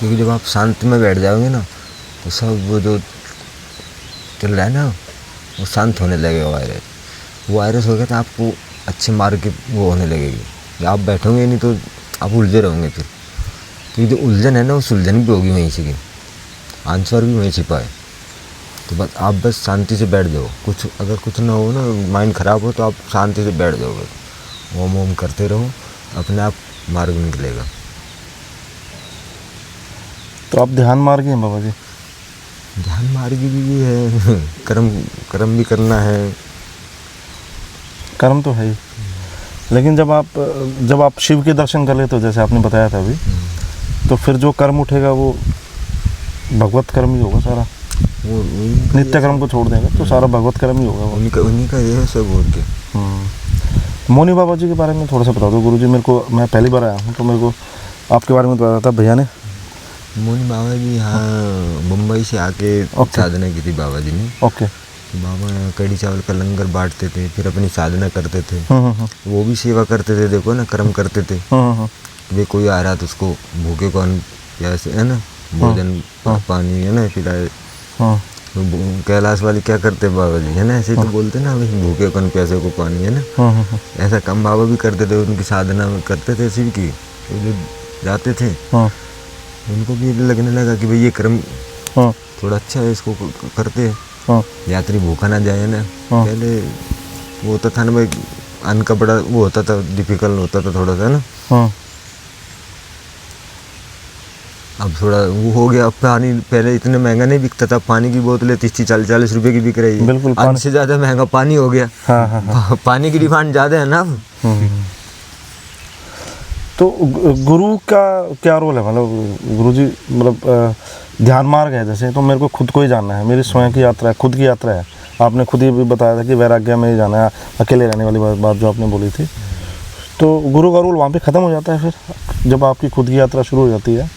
क्योंकि जब आप शांति में बैठ जाओगे ना तो सब वो जो चल रहा है ना वो शांत होने लगेगा। वायरस हो गया तो आपको अच्छे मार्ग के वो होने लगेगी। आप बैठोगे नहीं तो आप उलझे रहोगे फिर, क्योंकि जो उलझन है ना वो सुलझन भी होगी वहीं से की, आंसर भी वहीं छिपा है। तो बस आप बस शांति से बैठ जाओ। कुछ अगर कुछ ना हो ना, माइंड ख़राब हो तो आप शांति से बैठ जाओ, बस ओम ओम करते रहो, अपने आप मार्ग निकलेगा। तो आप ध्यान मार्गी हैं बाबा जी? ध्यान मार्गी भी है, कर्म भी करना है। कर्म तो है ही, लेकिन जब आप शिव के दर्शन कर लेते हो, जैसे आपने बताया था अभी, तो फिर जो कर्म उठेगा वो भगवत कर्म ही होगा सारा। वो नित्य कर्म को छोड़ देंगे तो सारा भगवत कर्म ही होगा। उन्हीं का ये है सब और क्या। मौनी बाबा जी के बारे में थोड़ा सा बता दो गुरु जी। मेरे को, मैं पहली बार आया हूँ तो मेरे को आपके बारे में बताया था भैया ने। मौनी बाबा जी यहाँ मुंबई से आके साधना की थी बाबा जी ने। ओके। बाबा कड़ी चावल का लंगर बांटते थे, फिर अपनी साधना करते थे। वो भी सेवा करते थे, देखो ना, कर्म करते थे। वे कोई आ रहा तो उसको भूखे को अन्न प्यासे है ना, भोजन पानी है ना पिलाए। कैलाश वाली क्या करते बाबा जी है ना, ऐसे तो बोलते ना, भूखे को अन्न प्यासे को पानी है ना। ऐसा काम बाबा भी करते थे, उनकी साधना में करते थे शिव की। तो जो जाते थे उनको भी लगने लगा कि भाई ये कर्म थोड़ा अच्छा है, इसको करते हैं, यात्री भूखा ना जाए ना। पहले वो होता था ना भाई, अन्न का बड़ा वो होता था, डिफिकल्ट होता था थोड़ा सा ना। अब थोड़ा वो हो गया। अब पानी पहले इतने महंगा नहीं बिकता था, पानी की बोतलें 30-40 रुपए की बिक रही है। बिल्कुल, पानी से ज़्यादा महंगा पानी हो गया। पानी की डिमांड ज़्यादा है ना अब। तो गुरु का क्या रोल है? मतलब गुरु जी, मतलब ध्यान मार्ग है जैसे, तो मेरे को खुद को ही जानना है, मेरी स्वयं की यात्रा है, खुद की यात्रा है। आपने खुद ही भी बताया था कि वैराग्य में ही जाना है, अकेले रहने वाली बात जो आपने बोली थी। तो गुरु का रोल वहाँ पे ख़त्म हो जाता है फिर जब आपकी खुद की यात्रा शुरू हो जाती है।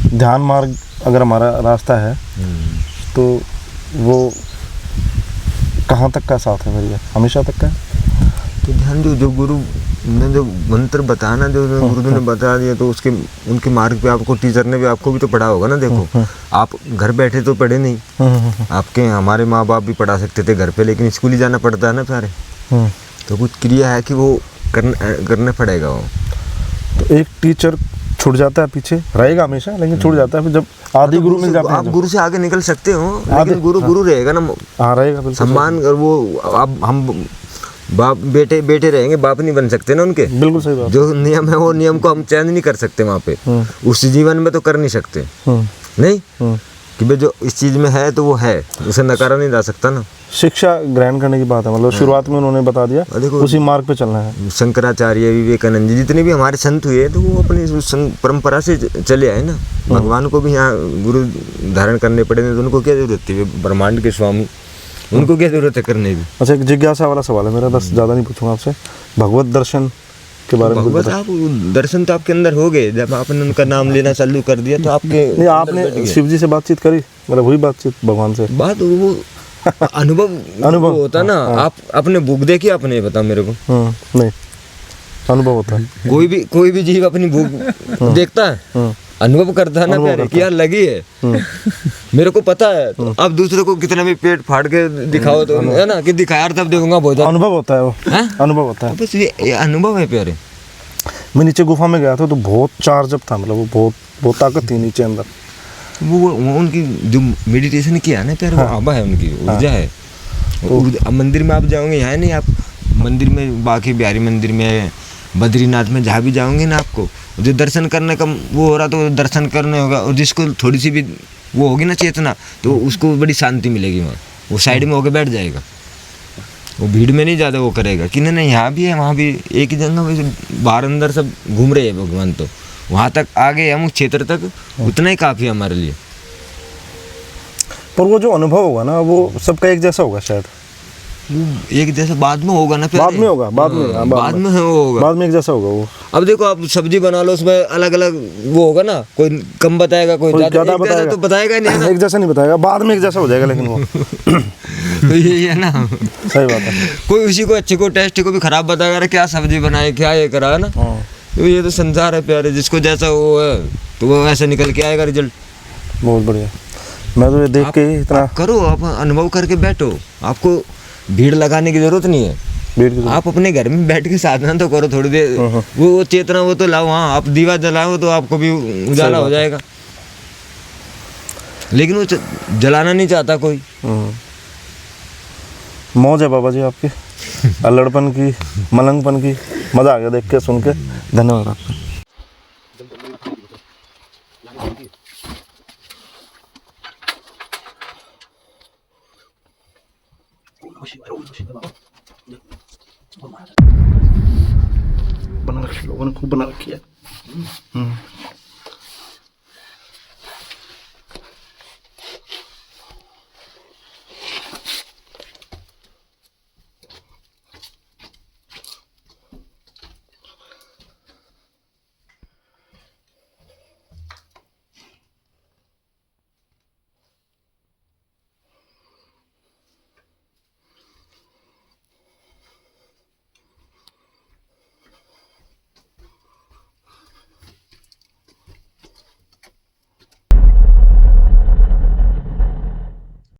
ध्यान मार्ग अगर हमारा रास्ता है तो वो कहाँ तक का साथ है फिर? ये हमेशा तक का है? तो ध्यान जो गुरु ने जो मंत्र बताना, जो गुरु ने बता दिया, तो उसके उनके मार्ग पे आपको टीचर ने भी आपको भी तो पढ़ा होगा ना। देखो आप घर बैठे तो पढ़े नहीं, आपके हमारे माँ बाप भी पढ़ा सकते थे घर पे, लेकिन स्कूल ही जाना पड़ता है ना सारे। तो कुछ क्रिया है कि वो करना पड़ेगा। वो तो एक टीचर छूट जाता है, पीछे रहेगा हमेशा, लेकिन छूट जाता है फिर जब आदि गुरु मिल जाते हैं। आप गुरु से आगे निकल सकते हो, लेकिन गुरु रहेगा ना। हाँ रहेगा, बिल्कुल सम्मान। और वो अब हम बाप बेटे रहेंगे, बाप नहीं बन सकते ना उनके। बिल्कुल सही बात। जो नियम है वो नियम को हम चेंज नहीं कर सकते वहाँ पे। उस जीवन में तो कर नहीं सकते नहीं कि भाई जो इस चीज में है तो वो है, उसे नकारा नहीं जा सकता ना। शिक्षा ग्रहण करने की बात है, मतलब शुरुआत में उन्होंने बता दिया, उसी मार्ग पे चलना है। शंकराचार्य, विवेकानंद जी, जितने भी हमारे संत हुए तो वो अपनी परंपरा से चले आए ना। भगवान को भी यहाँ गुरु धारण करने पड़े, तो उनको क्या जरूरत थी? ब्रह्मांड के स्वामी, उनको क्या जरूरत है करने की? अच्छा, एक जिज्ञासा वाला सवाल है मेरा, बस ज़्यादा नहीं पूछूंगा आपसे। भगवत दर्शन के बारे में भगवत आप दर्शन तो आपके अंदर हो गए जब आपने उनका नाम लेना चालू कर दिया। तो आपके नहीं, आपने शिव जी से बातचीत करी, मतलब हुई बातचीत भगवान से? बात वो अनुभव होता ना। आप अपने भूख देखिए, आपने बता मेरे को। नहीं, अनुभव होता है। कोई भी जीव अपनी भूख देखता है, अनुभव करता है ना प्यारे कि यार लगी है। मेरे को पता है। तो अब दूसरे को कितना भी पेट फाड़ के दिखाओ तो है ना कि दिखाया तब देखूंगा बहुत। अनुभव होता है वो, अनुभव होता है। बस ये अनुभव है प्यारे। मैं नीचे गुफा में गया था तो बहुत चार्ज अप था, मतलब वो बहुत ताकत थी नीचे अंदर। वो उनकी जो मेडिटेशन किया ना प्यारे, वो आभा है, उनकी ऊर्जा है। अब मंदिर में आप जाओगे, यहाँ नहीं, आप मंदिर में बाकी बिहारी मंदिर में, बद्रीनाथ में जहाँ भी जाओगे ना, आपको जो दर्शन करने का वो हो रहा तो दर्शन करने होगा। और जिसको थोड़ी सी भी वो होगी ना चेतना, तो उसको बड़ी शांति मिलेगी वहाँ। वो साइड में होकर बैठ जाएगा, वो भीड़ में नहीं ज़्यादा वो करेगा कि नहीं यहाँ भी है वहाँ भी एक ही जगह में बाहर अंदर सब घूम रहे हैं भगवान। तो वहाँ तक आगे हम उस क्षेत्र तक उतना ही काफ़ी हमारे लिए। पर वो जो अनुभव होगा ना वो सबका एक जैसा होगा शायद। एक जैसा बाद में होगा ना, बाद में होगा, बाद में होगा, बाद में एक जैसा होगा वो। अब देखो आप सब्जी बना लो, उसमें अलग अलग वो होगा ना, कोई कम बताएगा, कोई ज़्यादा बताएगा, तो बताएगा नहीं ना, एक जैसा नहीं बताएगा, बाद में एक जैसा हो जाएगा। लेकिन वो तो यही है ना, सही बात है। कोई उसी को अच्छे को टेस्ट को भी खराब बताएगा, क्या सब्जी बनाई, क्या ये करा है ना। तो ये तो संसार है प्यारे, जिसको जैसा वो है तो वो ऐसा निकल के आएगा रिजल्ट। बहुत बढ़िया। मैं तो ये देख के ही इतना आप करो, आप अनुभव करके बैठो, आपको भीड़ लगाने की जरूरत नहीं है। भीड़ की आप अपने घर में बैठ के साधना तो करो थोड़ी देर, वो चेतना वो तो लाओ। हाँ, आप दीवा जलाओ तो आपको भी उजाला हो जाएगा, लेकिन वो जलाना नहीं चाहता कोई। मौज है बाबा जी आपकी, अल्लड़पन की, मलंगपन की। मज़ा आ गया देख के, सुन के। धन्यवाद आपका। बना रखी, लोगों ने खूब बना रखी है।